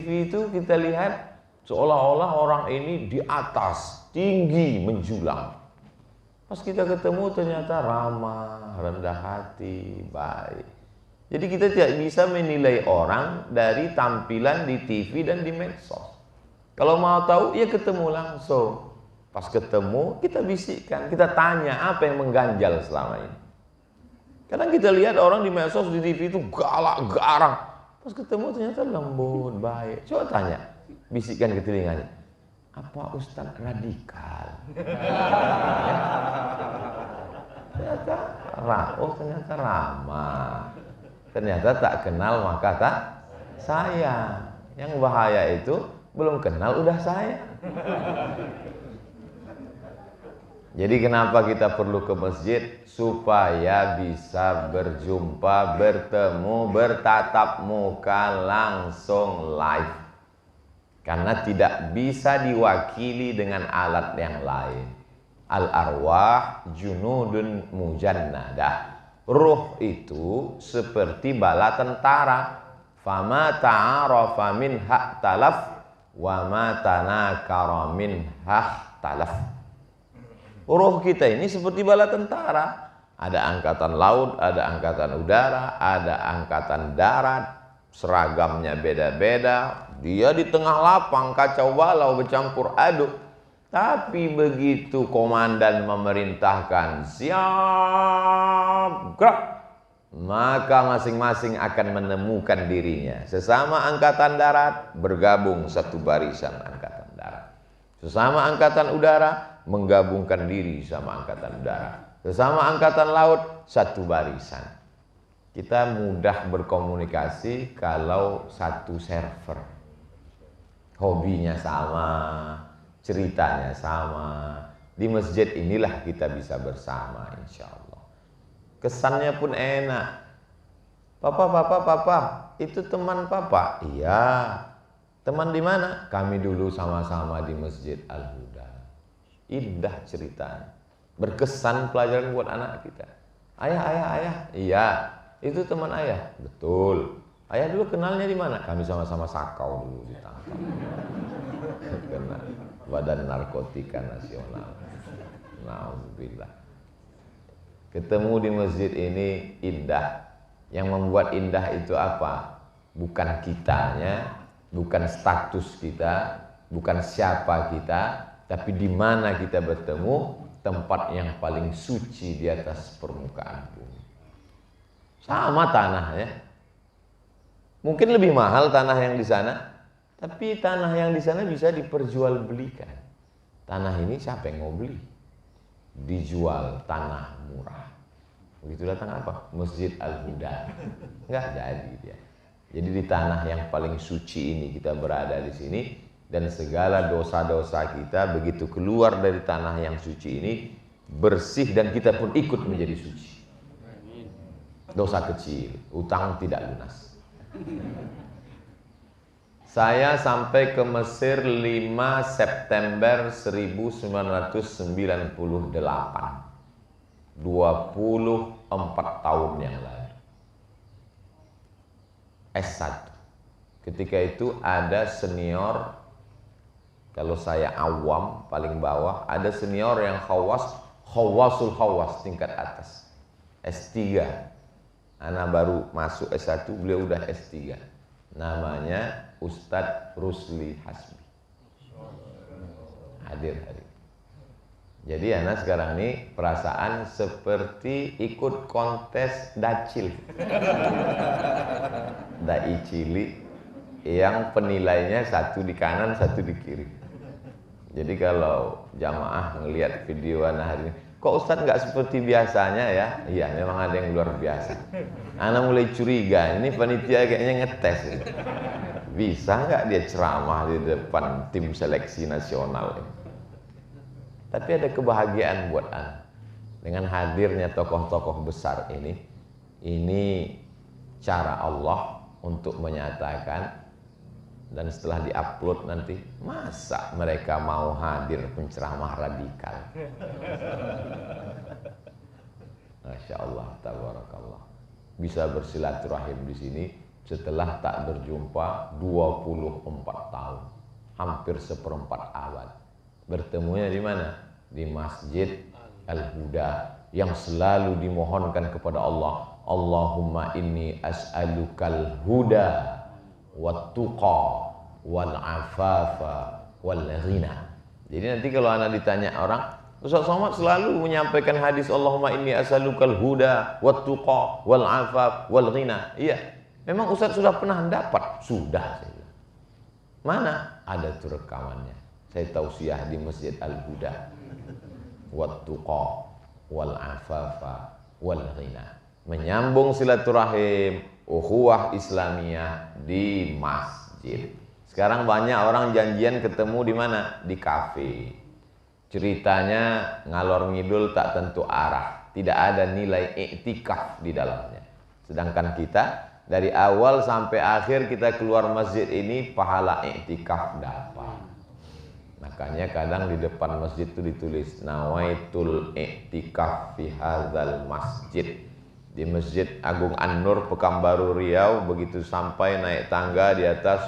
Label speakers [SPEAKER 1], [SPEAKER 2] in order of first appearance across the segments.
[SPEAKER 1] TV itu kita lihat seolah-olah orang ini di atas, tinggi, menjulang. Pas kita ketemu ternyata ramah, rendah hati, baik. Jadi kita tidak bisa menilai orang dari tampilan di TV dan di medsos. Kalau mau tahu, ya ketemu langsung. Pas ketemu, kita bisikkan, kita tanya apa yang mengganjal selama ini. Kadang kita lihat orang di medsos, di TV itu galak, garang. Pas ketemu ternyata lembut, baik. Coba tanya, bisikkan ke telinganya. Apa Ustadz radikal? Ternyata ramah. Ternyata tak kenal maka tak sayang. Yang bahaya itu belum kenal udah sayang. Jadi kenapa kita perlu ke masjid? Supaya bisa berjumpa, bertemu, bertatap muka langsung live. Karena tidak bisa diwakili dengan alat yang lain. Al-arwah junudun mujannadah. Ruh itu seperti bala tentara. Fama ta'arafa minha talaf wa ma tanakara minha talaf. Ruh kita ini seperti bala tentara. Ada angkatan laut, ada angkatan udara, ada angkatan darat. Seragamnya beda-beda. Dia di tengah lapang kacau balau bercampur aduk. Tapi begitu komandan memerintahkan siap gerak, maka masing-masing akan menemukan dirinya. Sesama angkatan darat bergabung satu barisan angkatan darat. Sesama angkatan udara menggabungkan diri sama angkatan udara. Sesama angkatan laut satu barisan. Kita mudah berkomunikasi kalau satu server. Hobinya sama, ceritanya sama. Di masjid inilah kita bisa bersama insya Allah. Kesannya pun enak. Papa, itu teman papa? Iya. Teman di mana? Kami dulu sama-sama di Masjid Al-Huda. Indah ceritanya. Berkesan pelajaran buat anak kita. Ayah. Iya. Itu teman ayah? Betul. Ayah dulu kenalnya di mana? Kami sama-sama sakau dulu ditangkap. Kena Badan Narkotika Nasional. Alhamdulillah. Ketemu di masjid ini indah. Yang membuat indah itu apa? Bukan kitanya, bukan status kita, bukan siapa kita, tapi di mana kita bertemu, tempat yang paling suci di atas permukaan bumi. Sama tanahnya. Mungkin lebih mahal tanah yang di sana, tapi tanah yang di sana bisa diperjualbelikan. Tanah ini siapa yang mau beli? Dijual tanah murah. Begitu datang apa? Masjid Al-Huda. Enggak jadi dia. Jadi di tanah yang paling suci ini kita berada di sini, dan segala dosa-dosa kita begitu keluar dari tanah yang suci ini bersih, dan kita pun ikut menjadi suci. Dosa kecil, utang tidak lunas. Saya sampai ke Mesir 5 September 1998. 24 tahun yang lalu. S1. Ketika itu ada senior, kalau saya awam paling bawah, ada senior yang khawasul khawas tingkat atas. S3. Anak baru masuk S1, beliau udah S3. Namanya Ustadz Rusli Hasbi. Hadir hari. Jadi anak sekarang ini perasaan seperti ikut kontes dacil. Dai cilik yang penilainya satu di kanan, satu di kiri. Jadi kalau jamaah ngelihat video anak hari ini, kok Ustadz nggak seperti biasanya ya? Iya, memang ada yang luar biasa. Anak mulai curiga, ini panitia kayaknya ngetes. Bisa nggak dia ceramah di depan tim seleksi nasional? Tapi ada kebahagiaan buat anak. Dengan hadirnya tokoh-tokoh besar ini cara Allah untuk menyatakan, dan setelah diupload nanti, masa mereka mau hadir penceramah radikal? Masya Allah, tabarakallah. Bisa bersilaturahim di sini setelah tak berjumpa 24 tahun, hampir seperempat abad. Bertemunya di mana? Di Masjid Al-Huda, yang selalu dimohonkan kepada Allah, Allahumma inni as'alukal huda wat tuqa wal afafa wal ghina. Jadi nanti kalau anak ditanya orang, Ustaz Somad selalu menyampaikan hadis Allahumma inni as'alukal huda wat tuqa wal afaf wal ghina. Iya, memang Ustaz sudah pernah dapat? Sudah. Mana? Ada tuh rekamannya. Saya tausiah di Masjid Al-Huda. Wat tuqa wal afafa wal ghina. Menyambung silaturahim, ukhuwah Islamiyah di masjid. Sekarang banyak orang janjian ketemu di mana? Di kafe. Ceritanya ngalor ngidul tak tentu arah. Tidak ada nilai iktikaf di dalamnya. Sedangkan kita dari awal sampai akhir kita keluar masjid ini pahala iktikaf dapat. Makanya kadang di depan masjid itu ditulis nawaitul iktikaf fi hadzal masjid. Di Masjid Agung An-Nur Pekanbaru Riau, begitu sampai naik tangga di atas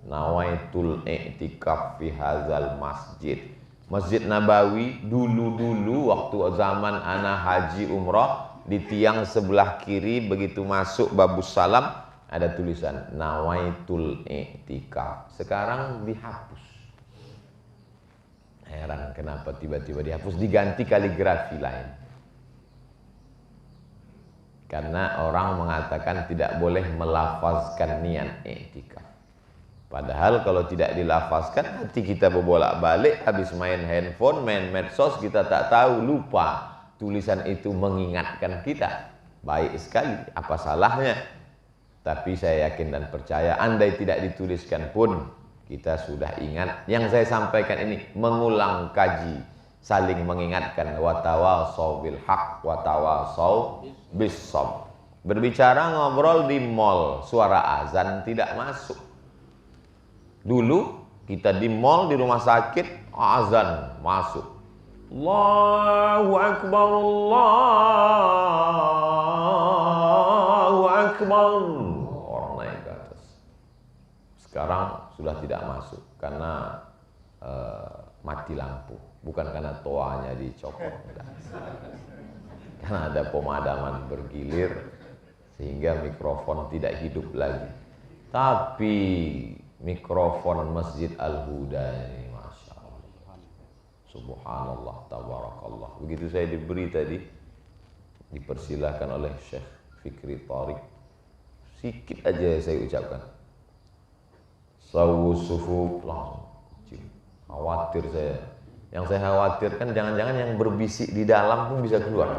[SPEAKER 1] nawaitul iktikaf fi hadzal masjid. Masjid Nabawi dulu waktu zaman ana haji umrah, di tiang sebelah kiri begitu masuk babus salam ada tulisan nawaitul iktikaf. Sekarang dihapus. Heran kenapa tiba-tiba dihapus, diganti kaligrafi lain. Karena orang mengatakan tidak boleh melafazkan niat iktikaf. Padahal kalau tidak dilafazkan, nanti kita berbolak-balik, habis main handphone, main medsos, kita tak tahu, lupa. Tulisan itu mengingatkan kita. Baik sekali, apa salahnya? Tapi saya yakin dan percaya, andai tidak dituliskan pun, kita sudah ingat. Yang saya sampaikan ini mengulang kaji, saling mengingatkan. Watawasau bil haq, watawasau bis sabr. Berbicara ngobrol di mall, suara azan tidak masuk. Dulu kita di mall, di rumah sakit, azan masuk. Allahu Akbar, Allahu Akbar. Orang naik ke atas. Sekarang sudah tidak masuk karena mati lampu. Bukan karena toanya dicopot. Karena ada pemadaman bergilir sehingga mikrofon tidak hidup lagi. Tapi mikrofon Masjid Al-Huda ini, Masya Allah, subhanallah, tabarakallah. Begitu saya diberi tadi, dipersilahkan oleh Syekh Fikri Tariq, sikit aja saya ucapkan, sawu sufu, langsung khawatir saya. Yang saya khawatirkan jangan-jangan yang berbisik di dalam pun bisa keluar.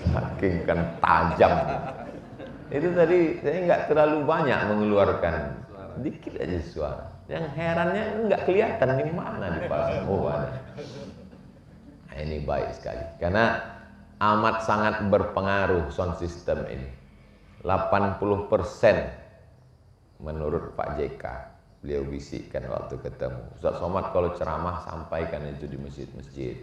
[SPEAKER 1] Saking kan tajam. Itu tadi saya nggak terlalu banyak mengeluarkan, dikit aja suara. Yang herannya nggak kelihatan di mana dipasang. Oh ada. Nah, ini baik sekali karena amat sangat berpengaruh sound system ini. 80% menurut Pak JK, beliau bisikkan waktu ketemu. Ustaz Somad kalau ceramah sampaikan itu di masjid-masjid.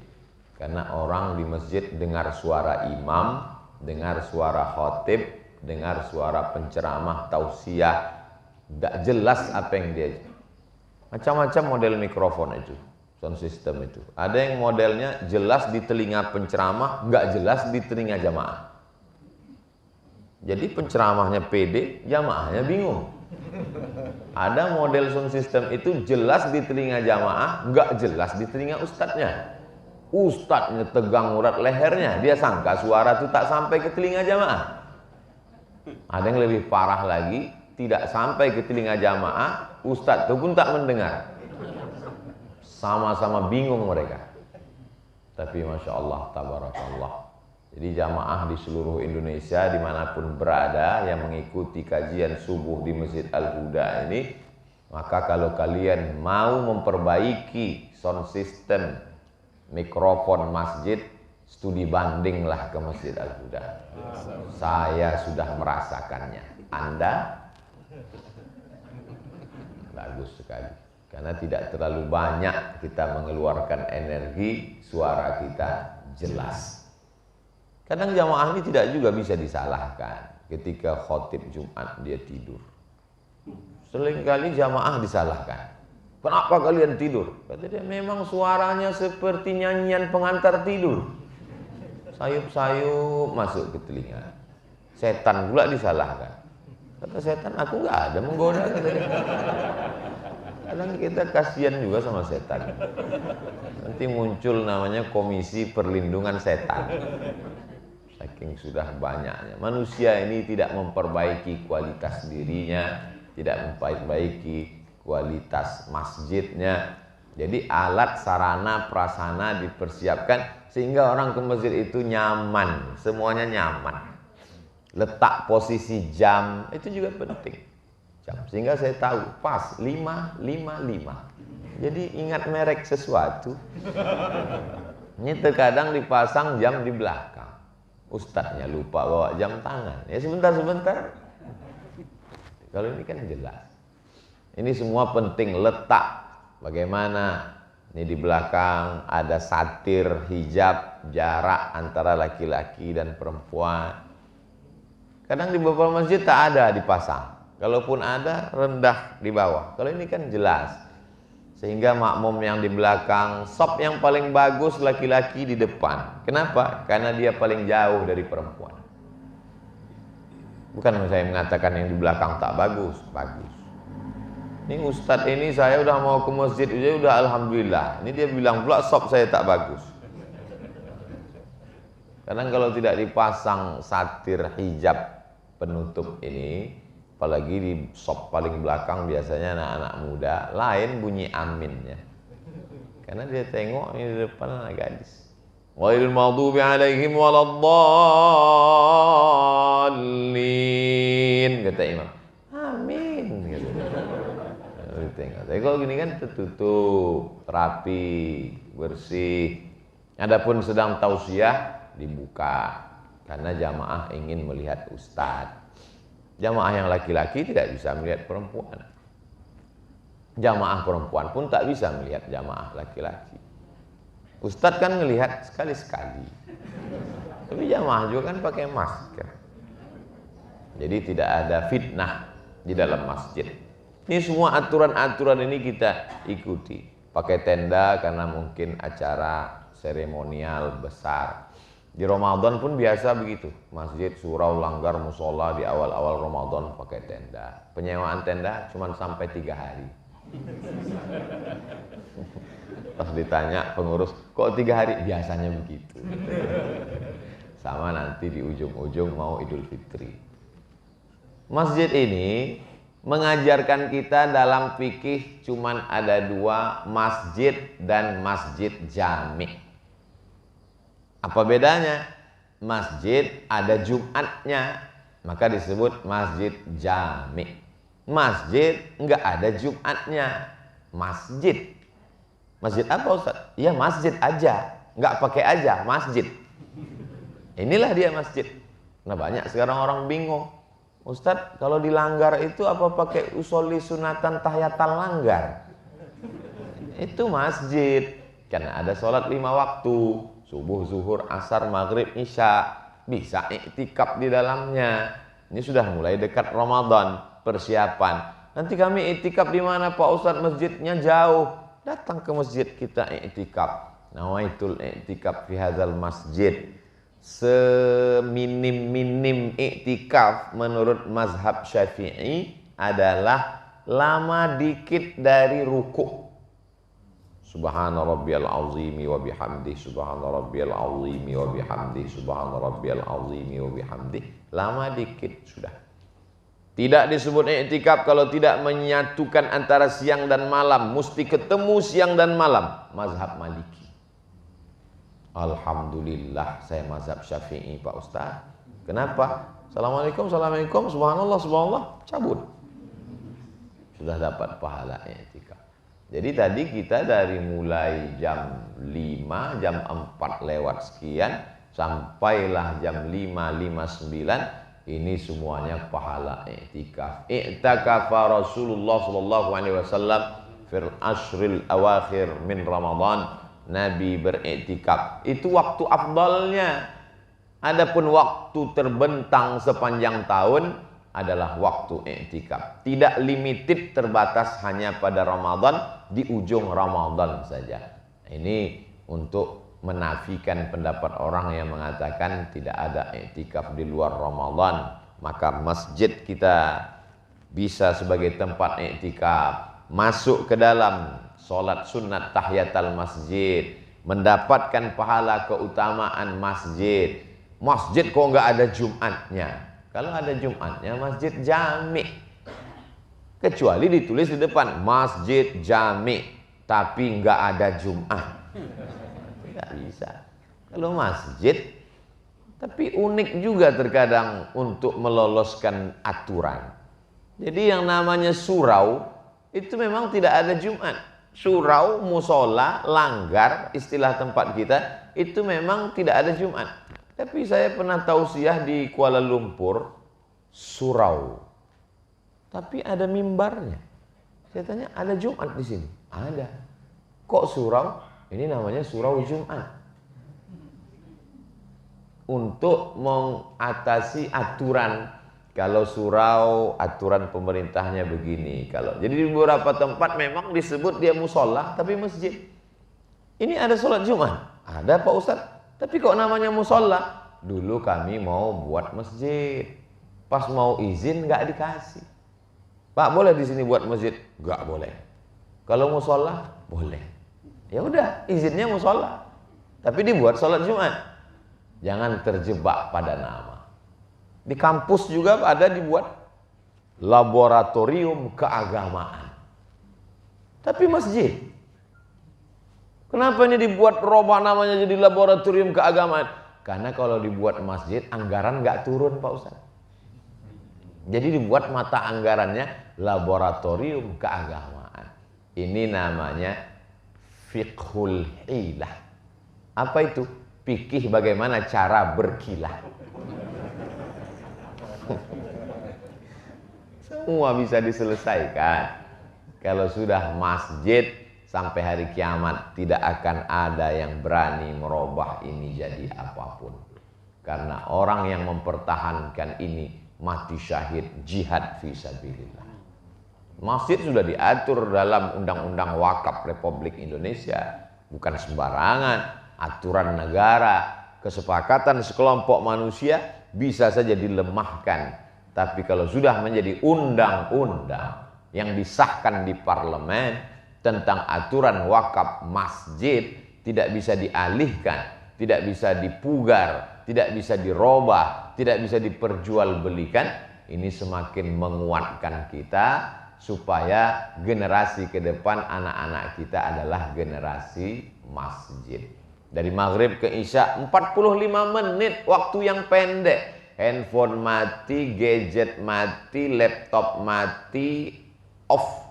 [SPEAKER 1] Karena orang di masjid dengar suara imam, dengar suara khotib, dengar suara penceramah, tausiah, tidak jelas apa yang dia. Macam-macam model mikrofon itu, sound system itu. Ada yang modelnya jelas di telinga penceramah, nggak jelas di telinga jamaah. Jadi penceramahnya pede, jamaahnya bingung. Ada model sound system itu jelas di telinga jamaah, nggak jelas di telinga ustadznya. Ustadznya tegang urat lehernya, dia sangka suara itu tak sampai ke telinga jamaah. Ada yang lebih parah lagi, tidak sampai ke telinga jamaah, ustadz itu pun tak mendengar. Sama-sama bingung mereka. Tapi Masya Allah, tabarakallah. Jadi jamaah di seluruh Indonesia dimanapun berada yang mengikuti kajian subuh di Masjid Al-Huda ini, maka kalau kalian mau memperbaiki sound system mikrofon masjid, studi bandinglah ke Masjid Al-Huda. Saya sudah merasakannya. Anda? Bagus sekali. Karena tidak terlalu banyak kita mengeluarkan energi, suara kita jelas. Kadang jamaah ini tidak juga bisa disalahkan. ketika khotib Jumat dia tidur. Seringkali jamaah disalahkan. Kenapa kalian tidur? Kata dia, memang suaranya seperti nyanyian pengantar tidur. Sayup-sayup masuk ke telinga. Setan pula disalahkan. Kata setan, aku nggak ada menggoda. Kata dia. Kadang kita kasihan juga sama setan. Nanti muncul namanya Komisi Perlindungan Setan. Saking sudah banyaknya. Manusia ini tidak memperbaiki kualitas dirinya, tidak memperbaiki kualitas masjidnya. Jadi alat sarana prasarana dipersiapkan sehingga orang ke masjid itu nyaman, semuanya nyaman. Letak posisi jam itu juga penting. Jam, sehingga saya tahu pas 5.55. Jadi ingat merek sesuatu. Ini terkadang dipasang jam di belakang. Ustadznya lupa bawa jam tangan. Ya sebentar-sebentar. Kalau ini kan jelas. Ini semua penting, letak. Bagaimana ini di belakang ada satir hijab, jarak antara laki-laki dan perempuan. Kadang di beberapa masjid tak ada dipasang. Kalaupun ada, rendah di bawah. Kalau ini kan jelas. Sehingga makmum yang di belakang, sop yang paling bagus laki-laki di depan. Kenapa? Karena dia paling jauh dari perempuan. Bukan saya mengatakan yang di belakang tak bagus, bagus. Ini ustadz ini saya udah mau ke masjid, dia udah alhamdulillah. Ini dia bilang pula sop saya tak bagus. Karena kalau tidak dipasang satir hijab penutup ini, apalagi di sop paling belakang biasanya anak-anak muda, lain bunyi aminnya. Karena dia tengok ini di depan anak gadis. Ghairil maghdubi alaihim waladdallin, kata imam. Amin gitu. Tengok. Tapi kalau gini kan tertutup, rapi, bersih. Adapun sedang tausiah dibuka karena jamaah ingin melihat ustadz. Jamaah yang laki-laki tidak bisa melihat perempuan. Jamaah perempuan pun tak bisa melihat jamaah laki-laki. Ustadz kan melihat sekali-sekali. Tapi jamaah juga kan pakai masker. Jadi tidak ada fitnah di dalam masjid. Ini semua aturan-aturan ini kita ikuti. Pakai tenda karena mungkin acara seremonial besar. Di Ramadan pun biasa begitu. Masjid, surau, langgar, musola di awal-awal Ramadan pakai tenda. Penyewaan tenda cuma sampai 3 hari. Pas ditanya pengurus, kok 3 hari? Biasanya begitu. Sama nanti di ujung-ujung mau Idul Fitri. Masjid ini mengajarkan kita dalam fikih cuman ada 2, masjid dan masjid jami'. Apa bedanya? Masjid ada Jumatnya, maka disebut masjid jami'. Masjid enggak ada Jumatnya, masjid. Masjid apa Ustaz? Iya masjid aja, enggak pakai aja, masjid. Inilah dia masjid. Nah banyak sekarang orang bingung. Ustaz, kalau dilanggar itu apa pakai usolli sunatan tahiyatal langgar? Itu masjid. Karena ada sholat 5 waktu. Subuh, zuhur, asar, maghrib, isya. Bisa iktikaf di dalamnya. Ini sudah mulai dekat Ramadan. Persiapan. Nanti kami iktikaf di mana Pak Ustaz? Masjidnya jauh. Datang ke masjid kita iktikaf. Nawaitul iktikaf fi hadzal masjid. Seminim-minim iktikaf menurut mazhab Syafi'i adalah lama dikit dari ruku. Subhana rabbiyal azimi wa bihamdi, subhana rabbiyal azimi wa bihamdi, subhana rabbiyal azimi wa bihamdi. Lama dikit sudah. Tidak disebut iktikaf kalau tidak menyatukan antara siang dan malam, mesti ketemu siang dan malam. Mazhab Maliki. Alhamdulillah saya mazhab Syafi'i Pak Ustaz. Kenapa? Assalamualaikum, assalamualaikum, subhanallah, subhanallah, cabut. Sudah dapat pahala i'tikaf. Jadi tadi kita dari mulai jam 5, jam 4 lewat sekian, sampailah jam 5.59, ini semuanya pahala i'tikaf. I'takafa Rasulullah SAW fil ashril awakhir min Ramadan. Nabi beriktikaf. Itu waktu afdalnya. Adapun waktu terbentang sepanjang tahun adalah waktu i'tikaf. Tidak limited, terbatas hanya pada Ramadan, di ujung Ramadan saja. Ini untuk menafikan pendapat orang yang mengatakan tidak ada i'tikaf di luar Ramadan. Maka masjid kita bisa sebagai tempat i'tikaf, masuk ke dalam, sholat sunat tahiyatul masjid, mendapatkan pahala keutamaan masjid. Masjid kok nggak ada Jumatnya? Kalau ada Jumatnya masjid jami, kecuali ditulis di depan masjid jami tapi nggak ada Jumat, nggak bisa. Kalau masjid, tapi unik juga terkadang untuk meloloskan aturan. Jadi yang namanya surau itu memang tidak ada Jumat. Surau, musola, langgar, istilah tempat kita, itu memang tidak ada Jumat. Tapi saya pernah tausiah di Kuala Lumpur, surau, tapi ada mimbarnya. Saya tanya, ada Jumat di sini? Ada. Kok surau? Ini namanya surau Jumat. Untuk mengatasi aturan. Kalau surau, aturan pemerintahnya begini. Jadi di beberapa tempat memang disebut dia musola, tapi masjid. Ini ada sholat Jumat? Ada Pak Ustadz. Tapi kok namanya musola? Dulu kami mau buat masjid. Pas mau izin nggak dikasih. Pak, boleh di sini buat masjid? Nggak boleh. Kalau musola boleh. Ya udah, izinnya musola. Tapi dibuat sholat Jumat. Jangan terjebak pada nama. Di kampus juga ada dibuat laboratorium keagamaan. Tapi masjid. Kenapa ini dibuat robah namanya jadi laboratorium keagamaan? Karena kalau dibuat masjid, anggaran nggak turun Pak Ustaz. Jadi dibuat mata anggarannya laboratorium keagamaan. Ini namanya fiqhul hilah. Apa itu? Fikih bagaimana cara berkilah. Semua bisa diselesaikan. Kalau sudah masjid, sampai hari kiamat tidak akan ada yang berani merubah ini jadi apapun. Karena orang yang mempertahankan ini mati syahid jihad fisabilillah. Masjid sudah diatur dalam Undang-Undang Wakaf Republik Indonesia. Bukan sembarangan, aturan negara, kesepakatan sekelompok manusia bisa saja dilemahkan. Tapi kalau sudah menjadi undang-undang yang disahkan di parlemen, tentang aturan wakaf masjid, tidak bisa dialihkan, tidak bisa dipugar, tidak bisa dirobah, tidak bisa diperjualbelikan. Ini semakin menguatkan kita supaya generasi ke depan anak-anak kita adalah generasi masjid. Dari maghrib ke isya 45 menit, waktu yang pendek. Handphone mati, gadget mati, laptop mati, off.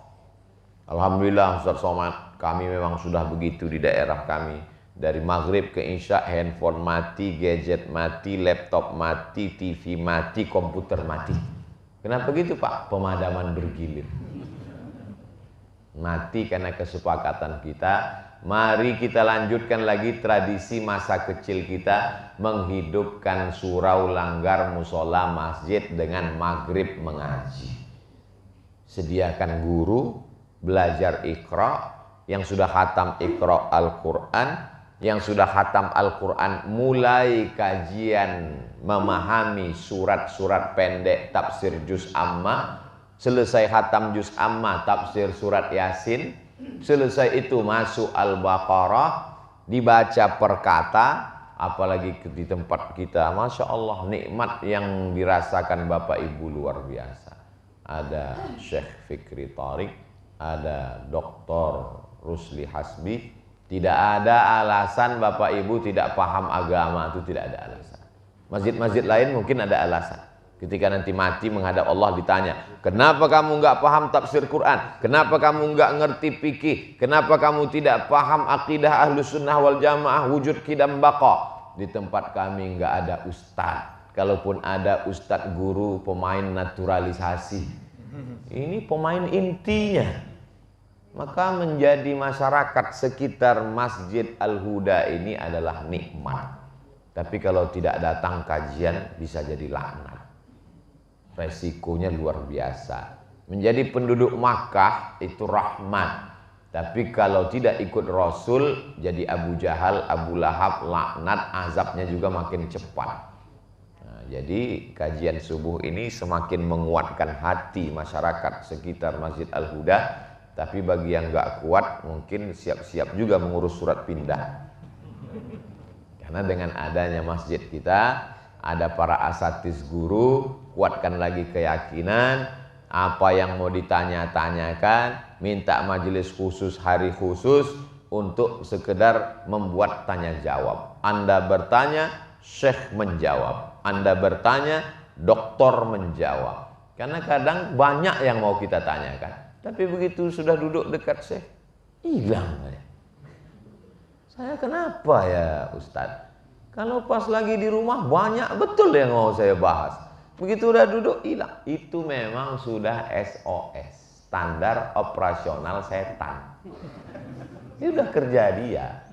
[SPEAKER 1] Alhamdulillah Ustaz Somad, kami memang sudah begitu di daerah kami. Dari maghrib ke isya, handphone mati, gadget mati, laptop mati, TV mati, komputer mati. Kenapa gitu Pak? Pemadaman bergilir. Mati karena kesepakatan kita. Mari kita lanjutkan lagi tradisi masa kecil kita, menghidupkan surau, langgar, musola, masjid dengan maghrib mengaji. Sediakan guru, belajar Iqra, yang sudah khatam Iqra Al-Quran, yang sudah khatam Al-Quran mulai kajian memahami surat-surat pendek tafsir juz amma, selesai khatam juz amma tafsir surat Yasin, selesai itu masuk Al-Baqarah, dibaca per kata. Apalagi di tempat kita, Masya Allah, nikmat yang dirasakan Bapak Ibu luar biasa. Ada Syekh Fikri Tariq, ada Dr. Rusli Hasbi. Tidak ada alasan Bapak Ibu tidak paham agama, itu tidak ada alasan. Masjid-masjid lain mungkin ada alasan. Ketika nanti mati menghadap Allah ditanya, kenapa kamu nggak paham tafsir Quran? Kenapa kamu nggak ngerti fikih? Kenapa kamu tidak paham akidah Ahlus Sunnah wal Jamaah wujud qidam baqa? Di tempat kami nggak ada ustadz. Kalaupun ada ustadz guru pemain naturalisasi. Ini pemain intinya. Maka menjadi masyarakat sekitar Masjid Al-Huda ini adalah nikmat. Tapi kalau tidak datang kajian bisa jadi laknat. Resikonya luar biasa. Menjadi penduduk Makkah itu rahmat. Tapi kalau tidak ikut Rasul, jadi Abu Jahal, Abu Lahab, laknat, azabnya juga makin cepat. Nah, jadi kajian subuh ini semakin menguatkan hati masyarakat sekitar Masjid Al-Huda. Tapi bagi yang nggak kuat, mungkin siap-siap juga mengurus surat pindah. Karena dengan adanya masjid kita, ada para asatiz guru, kuatkan lagi keyakinan. Apa yang mau ditanya-tanyakan, minta majelis khusus, hari khusus untuk sekedar membuat tanya jawab. Anda bertanya, syekh menjawab. Anda bertanya, doktor menjawab. Karena kadang banyak yang mau kita tanyakan, tapi begitu sudah duduk dekat syekh, hilang. Saya kenapa ya Ustadz? Kalau pas lagi di rumah banyak betul yang mau saya bahas. Begitu udah duduk hilang. Itu memang sudah SOS, standar operasional setan. Ini udah kerja dia.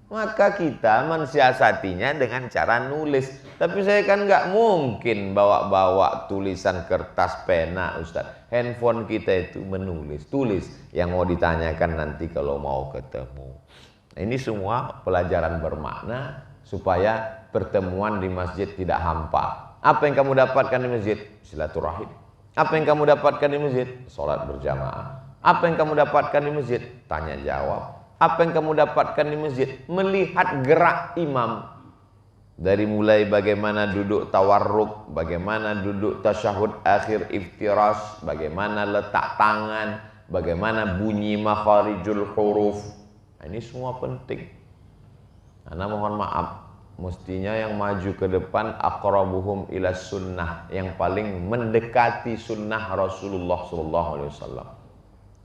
[SPEAKER 1] Maka kita mensiasatinya dengan cara nulis. Tapi saya kan nggak mungkin bawa-bawa tulisan kertas pena Ustaz. Handphone kita itu menulis, tulis yang mau ditanyakan nanti kalau mau ketemu. Ini semua pelajaran bermakna supaya pertemuan di masjid tidak hampa. Apa yang kamu dapatkan di masjid? Silaturahim. Apa yang kamu dapatkan di masjid? Sholat berjamaah. Apa yang kamu dapatkan di masjid? Tanya jawab. Apa yang kamu dapatkan di masjid? Melihat gerak imam. Dari mulai bagaimana duduk tawarruk, bagaimana duduk tasyahud akhir iftirash, bagaimana letak tangan, bagaimana bunyi makharijul huruf. Nah, ini semua penting. Karena mohon maaf, mestinya yang maju ke depan aqrabuhum ila sunnah, yang paling mendekati sunnah Rasulullah SAW.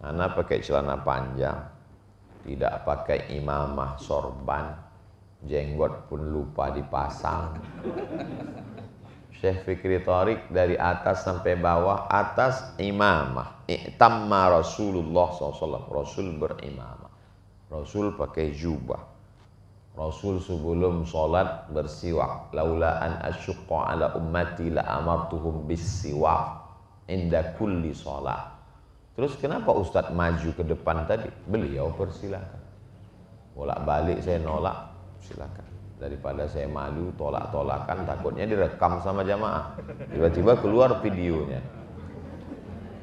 [SPEAKER 1] Karena pakai celana panjang, tidak pakai imamah sorban, jenggot pun lupa dipasang. Syekh Fikri Thariq dari atas sampai bawah, atas imamah, i'tamma Rasulullah SAW, Rasul berimamah, Rasul pakai jubah. Rasul sebelum sholat bersiwak. Laula an asyqa ala ummati la amartuhum bis-siwak inda kulli sholat. Terus kenapa Ustadz maju ke depan tadi? Beliau persilakan. Bolak-balik saya nolak, silakan. Daripada saya malu tolak-tolakan, takutnya direkam sama jamaah. Tiba-tiba keluar videonya.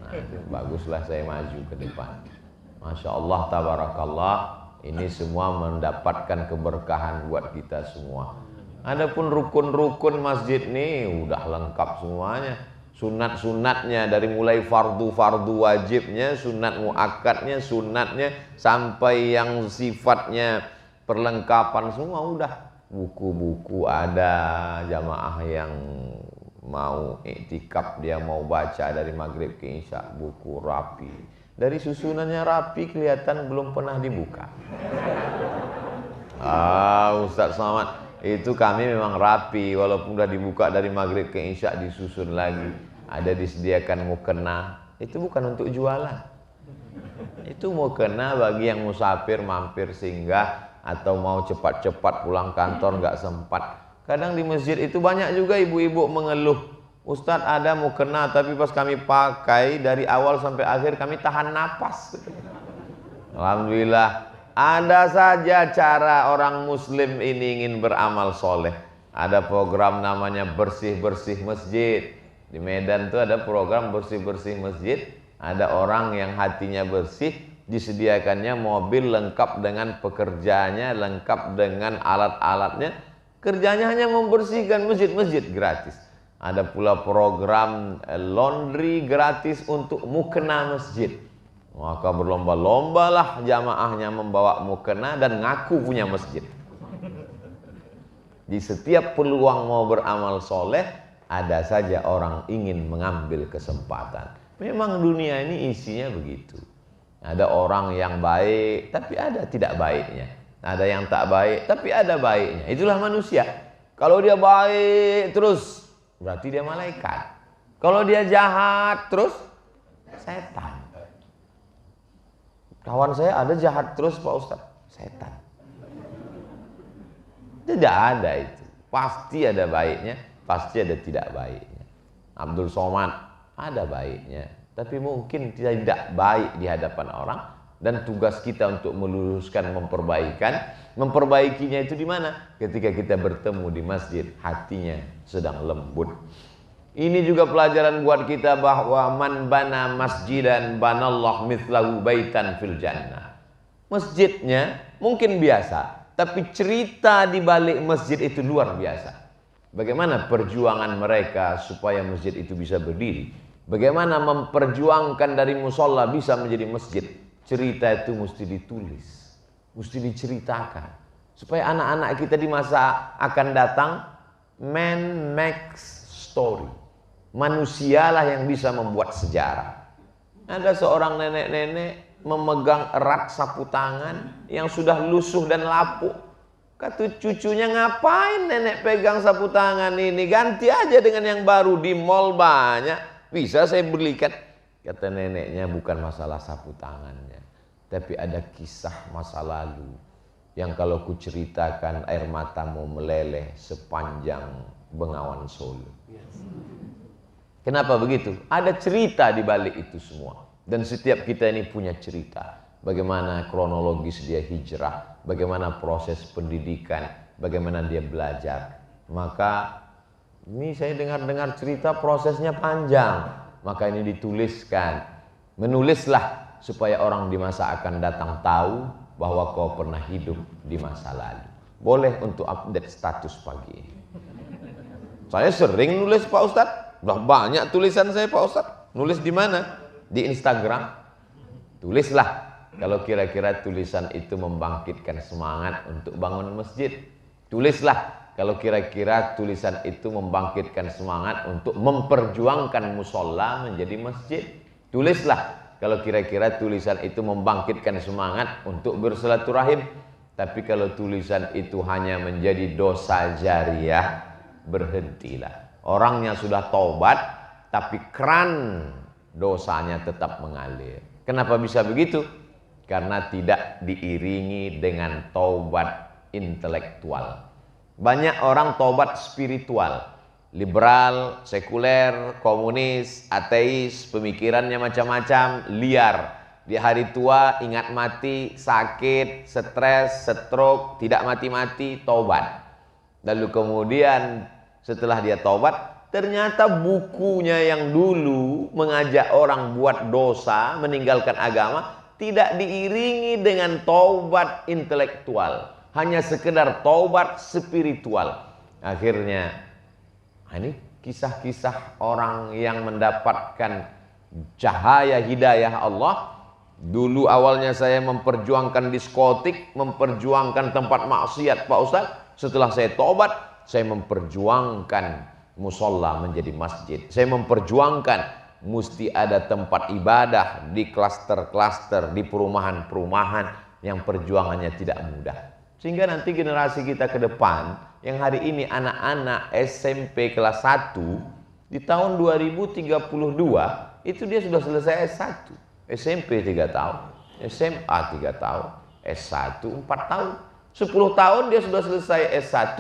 [SPEAKER 1] Nah, itu baguslah saya maju ke depan. Masya Allah, tabarakallah. Ini semua mendapatkan keberkahan buat kita semua. Adapun rukun-rukun masjid ini udah lengkap semuanya. Sunat-sunatnya dari mulai fardu-fardu wajibnya, sunat muakkadnya, sunatnya, sampai yang sifatnya perlengkapan semua udah. Buku-buku ada, jamaah yang mau iktikaf dia mau baca dari maghrib ke isya, buku rapi. Dari susunannya rapi kelihatan belum pernah dibuka. Ustadz Somad, itu kami memang rapi, walaupun udah dibuka dari maghrib ke isya disusun lagi. Ada disediakan mukena, itu bukan untuk jualan. Itu mukena bagi yang musafir mampir singgah atau mau cepat-cepat pulang kantor nggak sempat. Kadang di masjid itu banyak juga ibu-ibu mengeluh, Ustadz ada mukena tapi pas kami pakai dari awal sampai akhir kami tahan napas. Alhamdulillah, ada saja cara orang muslim ini ingin beramal soleh. Ada program namanya bersih-bersih masjid. Di Medan tuh ada program bersih-bersih masjid. Ada orang yang hatinya bersih, disediakannya mobil lengkap dengan pekerjaannya, lengkap dengan alat-alatnya. Kerjanya hanya membersihkan masjid-masjid gratis. Ada pula program laundry gratis untuk mukena masjid. Maka berlomba-lombalah jamaahnya membawa mukena dan ngaku punya masjid. Di setiap peluang mau beramal soleh, ada saja orang ingin mengambil kesempatan. Memang dunia ini isinya begitu. Ada orang yang baik, tapi ada tidak baiknya. Ada yang tak baik, tapi ada baiknya. Itulah manusia. Kalau dia baik terus, berarti dia malaikat. Kalau dia jahat terus, setan. Kawan saya ada jahat terus Pak Ustadz, setan. Tidak ada itu. Pasti ada baiknya, pasti ada tidak baiknya. Abdul Somad ada baiknya, tapi mungkin tidak baik di hadapan orang. Dan tugas kita untuk meluruskan, memperbaikinya itu di mana? Ketika kita bertemu di masjid, hatinya sedang lembut. Ini juga pelajaran buat kita bahwa man bana masjidan banallah mithlahu baitan fil jannah. Masjidnya mungkin biasa, tapi cerita di balik masjid itu luar biasa. Bagaimana perjuangan mereka supaya masjid itu bisa berdiri? Bagaimana memperjuangkan dari musola bisa menjadi masjid? Cerita itu mesti ditulis, mesti diceritakan, supaya anak-anak kita di masa akan datang, man makes story. Manusialah yang bisa membuat sejarah. Ada seorang nenek-nenek memegang erat sapu tangan yang sudah lusuh dan lapuk. Kata cucunya, ngapain nenek pegang sapu tangan ini? Ganti aja dengan yang baru, di mall banyak, bisa saya belikan. Kata neneknya, bukan masalah sapu tangannya, tapi ada kisah masa lalu yang kalau ku ceritakan air matamu meleleh sepanjang Bengawan Solo. Kenapa begitu? Ada cerita di balik itu semua. Dan setiap kita ini punya cerita. Bagaimana kronologis dia hijrah, bagaimana proses pendidikan, bagaimana dia belajar. Maka ini saya dengar-dengar cerita prosesnya panjang. Maka ini dituliskan. Menulislah supaya orang di masa akan datang tahu bahwa kau pernah hidup di masa lalu. Boleh untuk update status pagi ini. Saya sering nulis Pak Ustadz. Udah banyak tulisan saya Pak Ustadz. Nulis di mana? Di Instagram. Tulislah. Kalau kira-kira tulisan itu membangkitkan semangat untuk bangun masjid. Tulislah. Kalau kira-kira tulisan itu membangkitkan semangat untuk memperjuangkan musola menjadi masjid. Tulislah. Kalau kira-kira tulisan itu membangkitkan semangat untuk bersilaturahim. Tapi kalau tulisan itu hanya menjadi dosa jariah, berhentilah. Orangnya sudah taubat, tapi keran dosanya tetap mengalir. Kenapa bisa begitu? Karena tidak diiringi dengan taubat intelektual. Banyak orang taubat spiritual, liberal, sekuler, komunis, ateis, pemikirannya macam-macam, liar. Di hari tua ingat mati, sakit, stres, stroke, tidak mati-mati, taubat. Lalu kemudian setelah dia taubat, ternyata bukunya yang dulu mengajak orang buat dosa, meninggalkan agama, tidak diiringi dengan taubat intelektual, hanya sekedar taubat spiritual. Akhirnya ini kisah-kisah orang yang mendapatkan cahaya hidayah Allah. Dulu awalnya saya memperjuangkan diskotik, memperjuangkan tempat maksiat Pak Ustadz. Setelah saya taubat, saya memperjuangkan musola menjadi masjid. Saya memperjuangkan mesti ada tempat ibadah di klaster-klaster, di perumahan-perumahan yang perjuangannya tidak mudah. Sehingga nanti generasi kita ke depan, yang hari ini anak-anak SMP kelas 1, di tahun 2032, itu dia sudah selesai S1. SMP 3 tahun, SMA 3 tahun, S1 4 tahun. 10 tahun dia sudah selesai S1,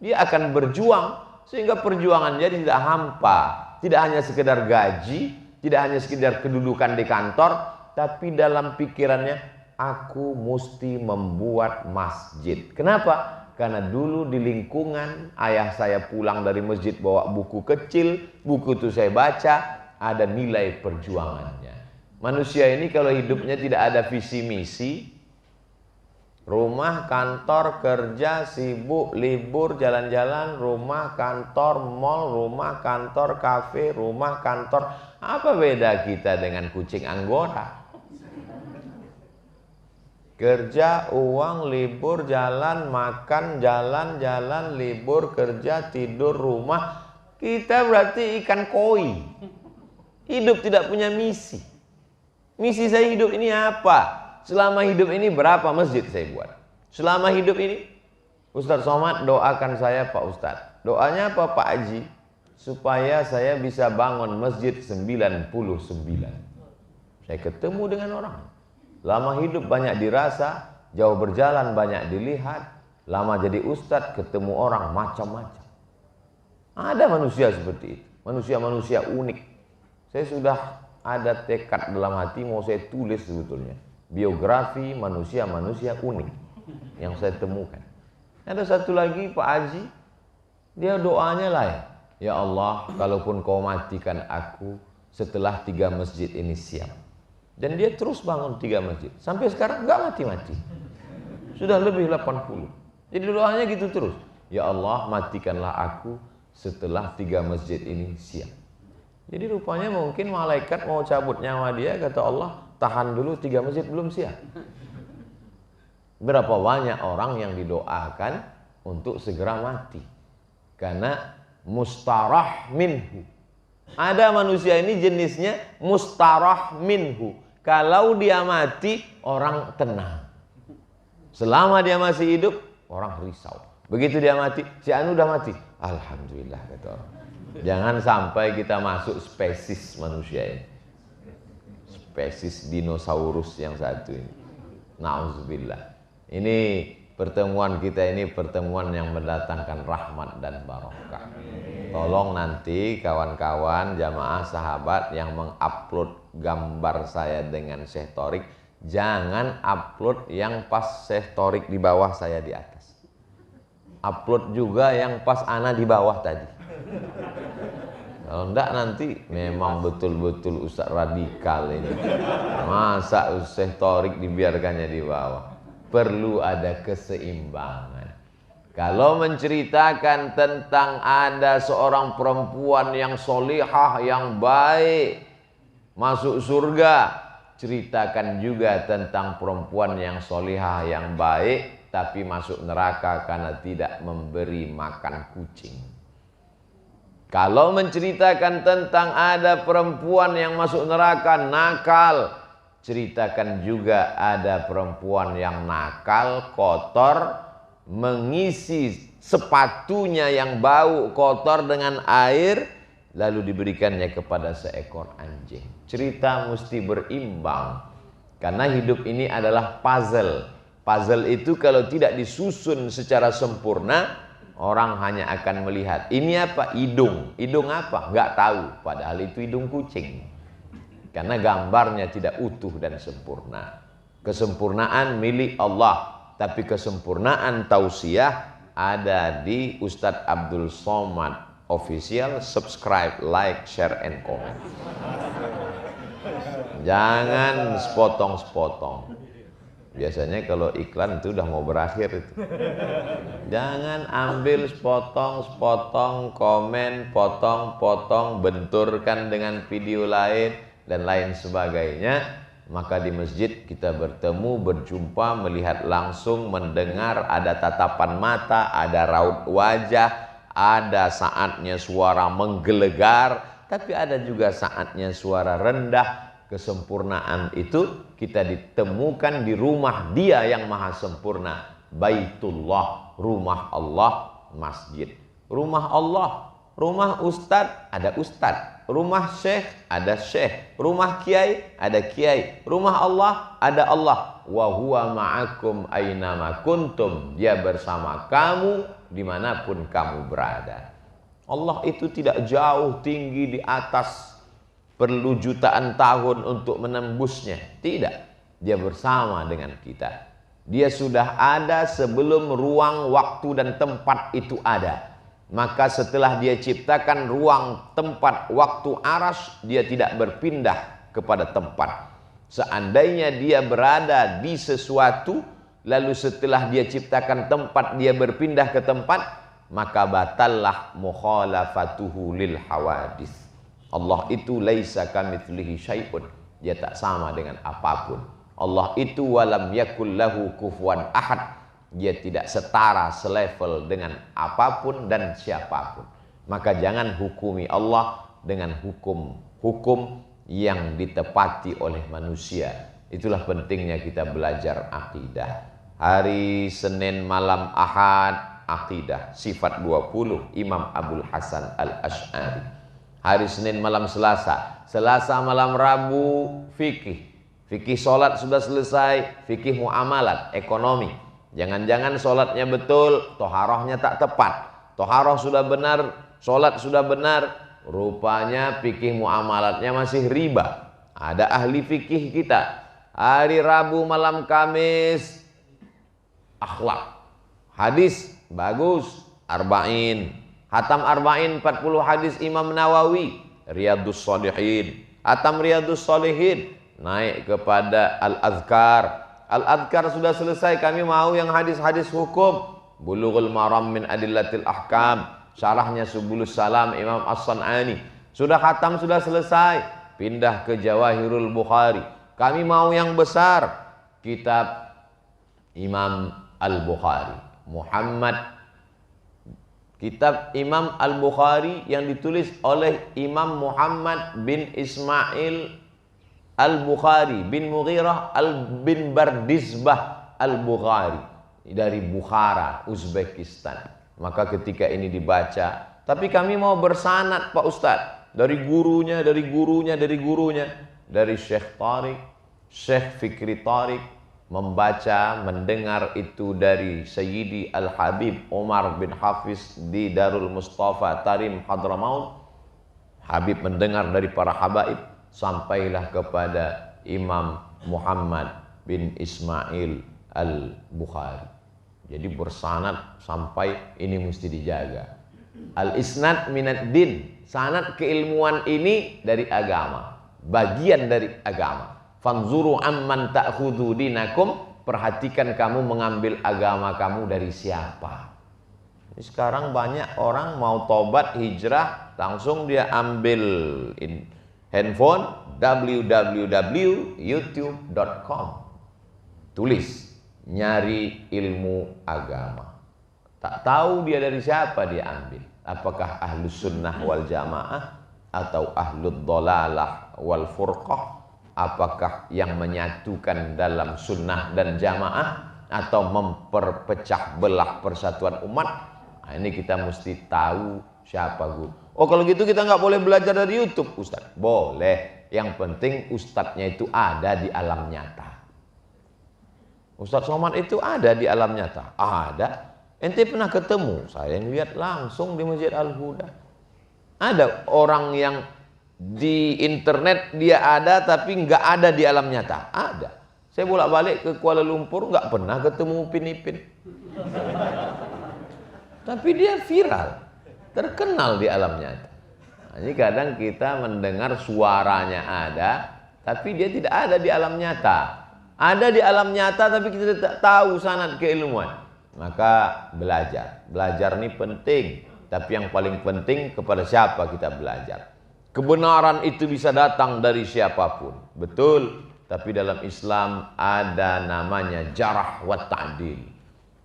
[SPEAKER 1] dia akan berjuang, sehingga perjuangannya tidak hampa. Tidak hanya sekedar gaji, tidak hanya sekedar kedudukan di kantor, tapi dalam pikirannya, aku mesti membuat masjid. Kenapa? Karena dulu di lingkungan ayah saya pulang dari masjid bawa buku kecil, buku itu saya baca, ada nilai perjuangannya. Manusia ini kalau hidupnya tidak ada visi misi, rumah, kantor, kerja, sibuk, libur, jalan-jalan, rumah, kantor, mall, rumah, kantor, kafe, rumah, kantor. Apa beda kita dengan kucing anggora? Kerja, uang, libur, jalan, makan, jalan, libur, kerja, tidur, rumah. Kita berarti ikan koi. Hidup tidak punya misi. Misi saya hidup ini apa? Selama hidup ini berapa masjid saya buat? Selama hidup ini, Ustadz Somad doakan saya Pak Ustadz. Doanya apa Pak Haji? Supaya saya bisa bangun masjid 99. Saya ketemu dengan orang. Lama hidup banyak dirasa, jauh berjalan banyak dilihat. Lama jadi ustadz, ketemu orang macam-macam. Ada manusia seperti itu, manusia-manusia unik. Saya sudah ada tekad dalam hati mau saya tulis sebetulnya biografi manusia-manusia unik yang saya temukan. Ada satu lagi Pak Haji, dia doanya lain. Ya Allah, kalaupun kau matikan aku setelah 3 masjid ini siap. Dan dia terus bangun 3 masjid. Sampai sekarang nggak mati-mati. Sudah lebih 80. Jadi doanya gitu terus. Ya Allah, matikanlah aku setelah 3 masjid ini siap. Jadi rupanya mungkin malaikat mau cabut nyawa dia, kata Allah, tahan dulu 3 masjid belum siap. Berapa banyak orang yang didoakan untuk segera mati karena mustarah minhu. Ada manusia ini jenisnya mustarah minhu. Kalau dia mati, orang tenang. Selama dia masih hidup, orang risau. Begitu dia mati, si Anu udah mati, alhamdulillah, kata orang. Jangan sampai kita masuk spesies manusia ini, spesies dinosaurus yang satu ini. Nauzubillah. Ini pertemuan kita ini pertemuan yang mendatangkan rahmat dan barokah. Tolong nanti kawan-kawan jamaah sahabat yang mengupload gambar saya dengan Syekh Thorik, jangan upload yang pas Syekh Thorik di bawah, saya di atas. Upload juga yang pas ana di bawah tadi. Kalau enggak nanti memang betul-betul Ustaz radikal ini. Masa Syekh Thorik dibiarkannya di bawah? Perlu ada keseimbangan. Kalau menceritakan tentang ada seorang perempuan yang solihah, yang baik, masuk surga, ceritakan juga tentang perempuan yang solihah, yang baik, tapi masuk neraka karena tidak memberi makan kucing. Kalau menceritakan tentang ada perempuan yang masuk neraka nakal, ceritakan juga ada perempuan yang nakal, kotor, mengisi sepatunya yang bau kotor dengan air, lalu diberikannya kepada seekor anjing. Cerita mesti berimbang, karena hidup ini adalah puzzle. Puzzle itu kalau tidak disusun secara sempurna, orang hanya akan melihat ini apa, hidung. Hidung apa? Nggak tahu, padahal itu hidung kucing. Karena gambarnya tidak utuh dan sempurna. Kesempurnaan milik Allah, tapi kesempurnaan tausiah ada di Ustadz Abdul Somad Official. Subscribe, like, share, and comment. Jangan sepotong-sepotong. Biasanya kalau iklan itu udah mau berakhir itu. Jangan ambil sepotong-sepotong, komen, potong-potong, benturkan dengan video lain dan lain sebagainya. Maka di masjid kita bertemu, berjumpa, melihat langsung, mendengar, ada tatapan mata, ada raut wajah, ada saatnya suara menggelegar, tapi ada juga saatnya suara rendah. Kesempurnaan itu kita ditemukan di rumah Dia yang maha sempurna, Baitullah, rumah Allah, masjid. Rumah Allah, rumah ustadz, ada ustadz. Rumah syekh, ada syekh. Rumah kiai, ada kiai. Rumah Allah, ada Allah. Wa huwa ma'akum aynama kuntum. Dia bersama kamu dimanapun kamu berada. Allah itu tidak jauh tinggi di atas, perlu jutaan tahun untuk menembusnya. Tidak. Dia bersama dengan kita. Dia sudah ada sebelum ruang, waktu, dan tempat itu ada. Maka setelah dia ciptakan ruang, tempat, waktu, aras, dia tidak berpindah kepada tempat. Seandainya dia berada di sesuatu, lalu setelah dia ciptakan tempat, dia berpindah ke tempat, maka batallah mukhalafatuhu lil hawadis. Allah itu laisa kamitslihi syai'un. Dia tak sama dengan apapun. Allah itu walam yakul lahu kufuwan ahad. Dia tidak setara, selevel dengan apapun dan siapapun. Maka jangan hukumi Allah dengan hukum yang ditepati oleh manusia. Itulah pentingnya kita belajar akidah. Hari Senin malam Ahad, akidah sifat 20 Imam Abul Hasan Al-Asy'ari. Hari Senin malam Selasa, Selasa malam Rabu fikih. Fikih sholat sudah selesai, fikih muamalat, ekonomi. Jangan-jangan sholatnya betul, toharohnya tak tepat. Toharoh sudah benar, sholat sudah benar, rupanya fikih muamalatnya masih riba. Ada ahli fikih kita, hari Rabu malam Kamis, akhlak. Hadis, bagus, arba'in. Hatam arba'in 40 hadis Imam Nawawi, Riyadus Shalihin. Hatam Riyadus Shalihin, naik kepada Al-Adhkar. Al-Adhkar sudah selesai, kami mau yang hadis-hadis hukum. Bulughul Maram min Adillatil Ahkam, syarahnya Subulus Salam Imam As-San'ani. Sudah khatam, sudah selesai. Pindah ke Jawahirul Bukhari. Kami mau yang besar, kitab Imam Al-Bukhari. Kitab Imam Al-Bukhari yang ditulis oleh Imam Muhammad bin Ismail Al-Bukhari bin Mughirah bin Bardizbah Al-Bukhari dari Bukhara, Uzbekistan. Maka ketika ini dibaca, tapi kami mau bersanad Pak Ustadz, dari gurunya, dari Syekh Tariq, Syekh Fikri Tariq, membaca, mendengar itu dari Sayyidi Al-Habib Umar bin Hafiz di Darul Mustafa Tarim Hadramaut. Habib mendengar dari para habaib, sampailah kepada Imam Muhammad bin Ismail Al-Bukhari. Jadi bersanad sampai ini mesti dijaga. Al-isnad minad din, sanad keilmuan ini dari agama, bagian dari agama. Fanzuru amman ta'khudhu dinakum, perhatikan kamu mengambil agama kamu dari siapa. Sekarang banyak orang mau tobat hijrah, langsung dia ambil handphone www.youtube.com, tulis nyari ilmu agama. Tak tahu dia dari siapa dia ambil, apakah ahlus sunnah wal jamaah atau ahlud dhalalah wal furqah, apakah yang menyatukan dalam sunnah dan jamaah atau memperpecah belah persatuan umat. Nah, ini kita mesti tahu siapa guru. Oh, kalau gitu kita nggak boleh belajar dari YouTube, Ustaz. Boleh. Yang penting ustadznya itu ada di alam nyata. Ustadz Somad itu ada di alam nyata. Ada. Ente pernah ketemu? Saya yang lihat langsung di Masjid Al-Huda. Ada orang yang di internet dia ada tapi nggak ada di alam nyata. Ada. Saya bolak-balik ke Kuala Lumpur nggak pernah ketemu Upin Ipin. Tapi dia viral, terkenal di alam nyata. Jadi kadang kita mendengar suaranya ada, tapi dia tidak ada di alam nyata. Ada di alam nyata tapi kita tidak tahu sanad keilmuan. Maka belajar. Belajar ini penting. Tapi yang paling penting kepada siapa kita belajar. Kebenaran itu bisa datang dari siapapun. Betul. Tapi dalam Islam ada namanya jarah wa ta'dil.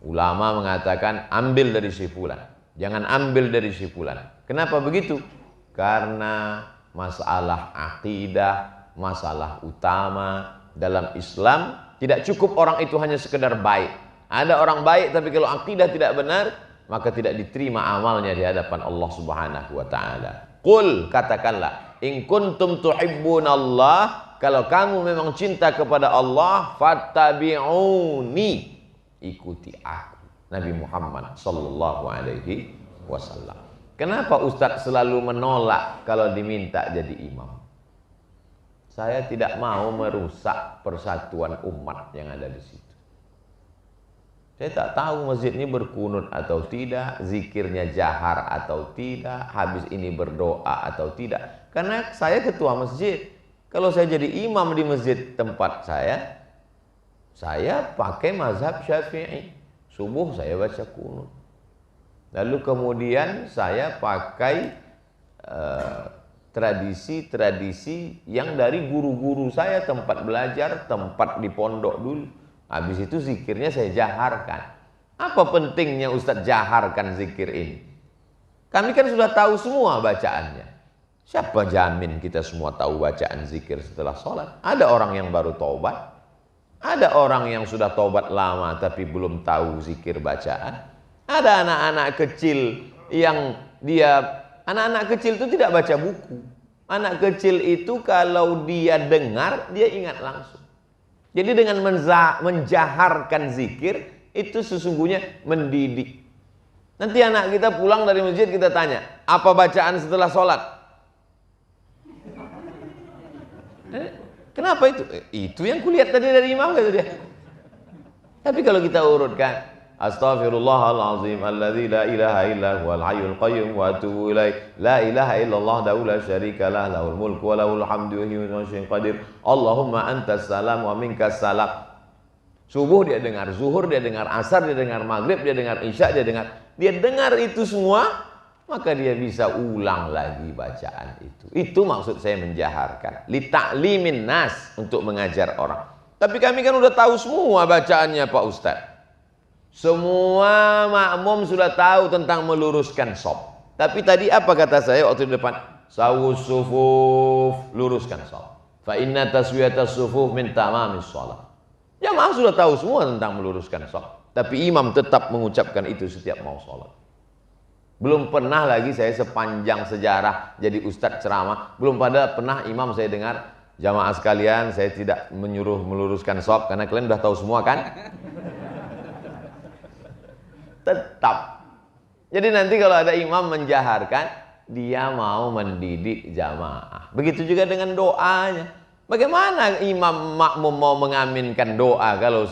[SPEAKER 1] Ulama mengatakan ambil dari si fulan. Jangan ambil dari si fulan. Kenapa begitu? Karena masalah akidah, masalah utama dalam Islam, tidak cukup orang itu hanya sekedar baik. Ada orang baik tapi kalau akidah tidak benar, maka tidak diterima amalnya di hadapan Allah Subhanahu wa taala. Qul, katakanlah, in kuntum tuhibbunallah, kalau kamu memang cinta kepada Allah, fattabi'uni, ikuti aku, Nabi Muhammad sallallahu alaihi wasallam. Kenapa Ustadz selalu menolak kalau diminta jadi imam? Saya tidak mau merusak persatuan umat yang ada di situ. Saya tak tahu masjid ini berkunut atau tidak, zikirnya jahar atau tidak, habis ini berdoa atau tidak. Karena saya ketua masjid. Kalau saya jadi imam di masjid tempat saya pakai mazhab Syafi'i. Subuh saya baca kunut. Lalu kemudian saya pakai tradisi-tradisi yang dari guru-guru saya, tempat belajar, tempat di pondok dulu. Habis itu zikirnya saya jaharkan. Apa pentingnya Ustadz jaharkan zikir ini? Kami kan sudah tahu semua bacaannya. Siapa jamin kita semua tahu bacaan zikir setelah sholat? Ada orang yang baru taubat. Ada orang yang sudah taubat lama tapi belum tahu zikir bacaan. Ada anak-anak kecil yang anak-anak kecil itu tidak baca buku. Anak kecil itu kalau dia dengar, dia ingat langsung. Jadi dengan menjaharkan zikir, itu sesungguhnya mendidik. Nanti anak kita pulang dari masjid, kita tanya, apa bacaan setelah sholat? Kenapa itu? Itu yang kulihat tadi dari imam, kata dia. Tapi kalau kita urutkan, astaghfirullahalazim alladzi la ilaha illa huwal hayyul qayyum wa atubu ilaih, la ilaha illallah dahu la syarikalah lahul mulku wa lahul hamdu wa huwa ala syai'in qadir, Allahumma antas salam wa minkas salam. Subuh dia dengar, zuhur dia dengar, asar dia dengar, maghrib dia dengar, isya dia dengar itu semua, maka dia bisa ulang lagi bacaan itu. Itu maksud saya menjaharkan, li ta'limin nas, untuk mengajar orang. Tapi kami kan udah tahu semua bacaannya Pak Ustadz. Semua makmum sudah tahu tentang meluruskan shaf. Tapi tadi apa kata saya waktu di depan? Sawus sufuf, luruskan shaf. Fa inna taswiyatas sufuf min tamamis shalah. Jamaah sudah tahu semua tentang meluruskan shaf. Tapi imam tetap mengucapkan itu setiap mau sholat. Belum pernah lagi saya sepanjang sejarah jadi ustadz ceramah, belum pernah imam saya dengar, jamaah sekalian, saya tidak menyuruh meluruskan shaf karena kalian udah tahu semua kan? Tetap. Jadi nanti kalau ada imam menjaharkan, dia mau mendidik jamaah. Begitu juga dengan doanya. Bagaimana imam makmum mau mengaminkan doa kalau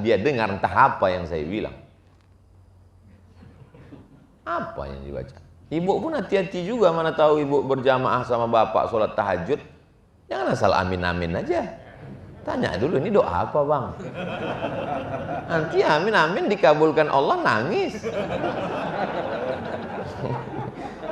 [SPEAKER 1] dia dengar entah apa yang saya bilang? Apa yang dibaca? Ibu pun hati-hati juga, mana tahu ibu berjamaah sama bapak sholat tahajud. Jangan asal amin-amin aja. Tanya dulu, ini doa apa bang? Nanti amin-amin dikabulkan Allah, nangis.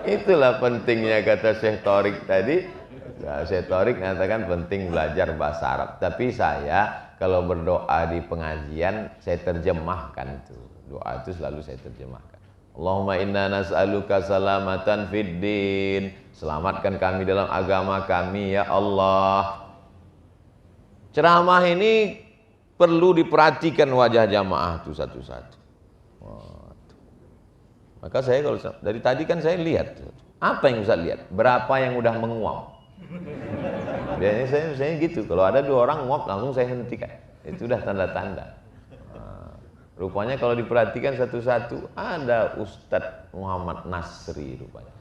[SPEAKER 1] Itulah pentingnya kata Syekh Thorik tadi. Syekh Thorik mengatakan penting belajar bahasa Arab. Tapi saya kalau berdoa di pengajian, saya terjemahkan itu. Doa itu selalu saya terjemahkan. Allahumma inna nas'aluka salamatan fid din. Selamatkan kami dalam agama kami ya Allah. Ceramah ini perlu diperhatikan wajah jamaah itu satu-satu. Maka saya kalau dari tadi kan saya lihat, apa yang Ustaz lihat? Berapa yang udah menguap? Biasanya saya gitu, kalau ada 2 orang nguap langsung saya hentikan. Itu udah tanda-tanda. Rupanya kalau diperhatikan satu-satu, ada Ustadz Muhammad Nasri rupanya.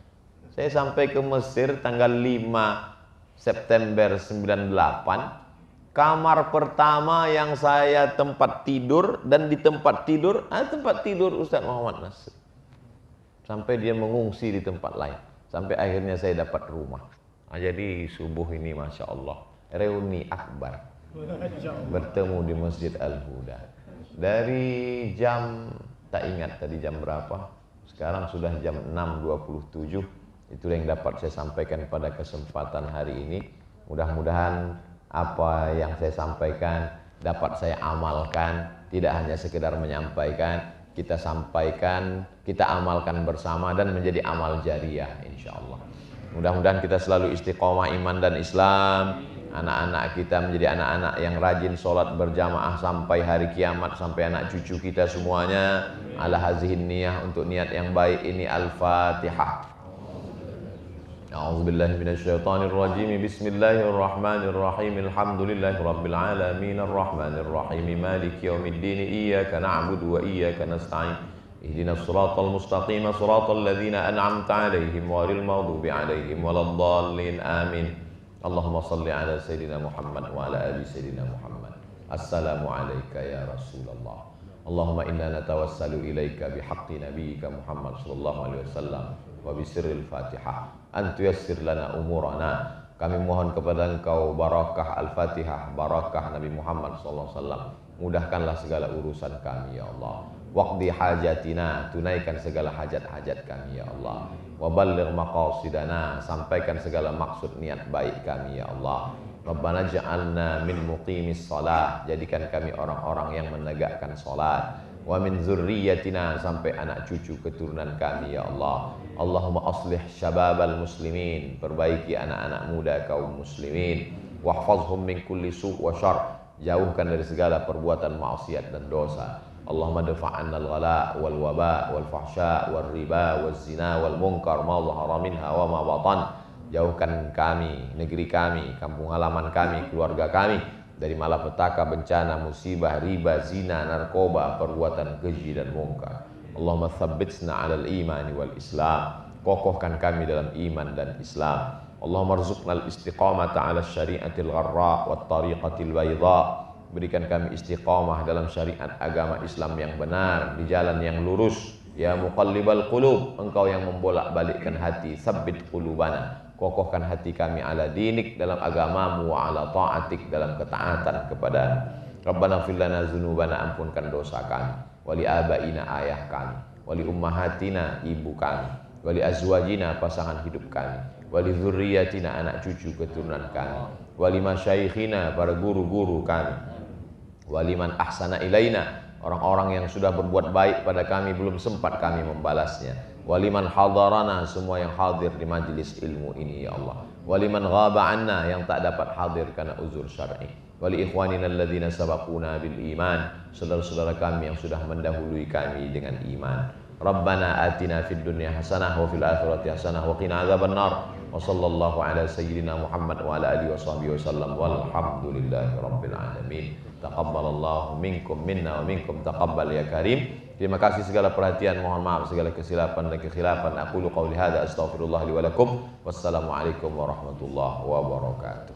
[SPEAKER 1] Saya sampai ke Mesir tanggal 5 September 98. Kamar pertama yang saya tempat tidur, dan di tempat tidur ada tempat tidur Ustadz Muhammad Nasri. Sampai dia mengungsi di tempat lain. Sampai akhirnya saya dapat rumah. Jadi subuh ini Masya Allah, reuni akbar. Bertemu di Masjid Al-Huda. Dari jam, tak ingat tadi jam berapa. Sekarang sudah jam 6.27. Itulah yang dapat saya sampaikan pada kesempatan hari ini. Mudah-mudahan apa yang saya sampaikan dapat saya amalkan, tidak hanya sekedar menyampaikan, kita sampaikan, kita amalkan bersama dan menjadi amal jariah insyaallah. Mudah-mudahan kita selalu istiqomah iman dan Islam, anak-anak kita menjadi anak-anak yang rajin sholat berjamaah sampai hari kiamat, sampai anak cucu kita semuanya ala hazihin niyah, untuk niat yang baik ini. Al-Fatihah. A'udzubillahi minasyaitonir rajim. Bismillahirrahmanirrahim. Alhamdulillahirabbil alamin arrahmanir rahim maliki yaumiddin. Iyyaka na'budu wa iyyaka nasta'in. Ihdinas siratal mustaqim siratal ladzina an'amta 'alaihim ghairil maghdubi 'alaihim waladdallin. Amin. Allahumma shalli ala sayyidina Muhammad wa ala ali sayyidina Muhammad. Assalamu alayka ya Rasulullah. Allahumma inna natawassalu ilaika bihaqqi nabiyyika Muhammad sallallahu alaihi wasallam wa bisirril Fatihah an tuyassir lana umurana. Kami mohon kepada Engkau barakah Al-Fatihah, barakah Nabi Muhammad sallallahu alaihi wasallam. Mudahkanlah segala urusan kami ya Allah. Waqdi hajatina, tunaikan segala hajat-hajat kami ya Allah. Wa balligh maqasidana, sampaikan segala maksud niat baik kami ya Allah. Rabbana ja'alna min muqimis shalah, jadikan kami orang-orang yang menegakkan salat. Wa min dzurriyyatina, sampai anak cucu keturunan kami ya Allah. Allahumma aslih syababal muslimin, perbaiki anak-anak muda kaum muslimin. Wahfazhum min kulli su' wa syarr, jauhkan dari segala perbuatan maksiat dan dosa. Allahumma dafa'anna al-ghala wal waba wal fahsya wal riba wal zina wal munkar ma dhahara minha wa ma batan. Jauhkan kami, negeri kami, kampung halaman kami, keluarga kami dari malapetaka, bencana, musibah, riba, zina, narkoba, perbuatan keji dan mungkar. Allahumma tsabbitsna 'alal imani wal Islam. Kokohkan kami dalam iman dan Islam. Allahumma rzuqnal istiqamata 'ala syari'atil gharra wat tariqatil bayda. Berikan kami istiqamah dalam syariat agama Islam yang benar, di jalan yang lurus. Ya muqallibal qulub, engkau yang membolak-balikkan hati, tsabbit qulubana. Kokohkan hati kami ala dinik, dalam agamamu, wa ala ta'atik, dalam ketaatan kepada-Mu. Rabbana fir lana dzunubana, ampunkan dosa kami, wali abaina, ayah kami, wali ummahatina, ibu kami, wali azwajina, pasangan hidup kami, wali dzurriyyatina, anak cucu keturunan kami, wali masyaikhina, para guru-guru kami, waliman ahsana ilaina, orang-orang yang sudah berbuat baik pada kami belum sempat kami membalasnya, waliman hadarana, semua yang hadir di majlis ilmu ini ya Allah, waliman ghaba anna, yang tak dapat hadir karena uzur syar'i, wali ikhwanina alladzina sabaquna bil iman, saudara-saudara kami yang sudah mendahului kami dengan iman. Rabbana atina fid dunya hasanah wa fil akhirati hasanah wa qina adzabannar. Wa sallallahu ala sayyidina Muhammad wa ala alihi washabbihi wasallam walhamdulillahi rabbil alamin. Taqabbalallahu minkum minna wa minkum taqabbal ya karim. Terima kasih segala perhatian, mohon maaf segala kesilapan dan kekhilafan. Aqulu qawli hadza astaghfirullah li wa lakum. Wassalamualaikum warahmatullahi wabarakatuh.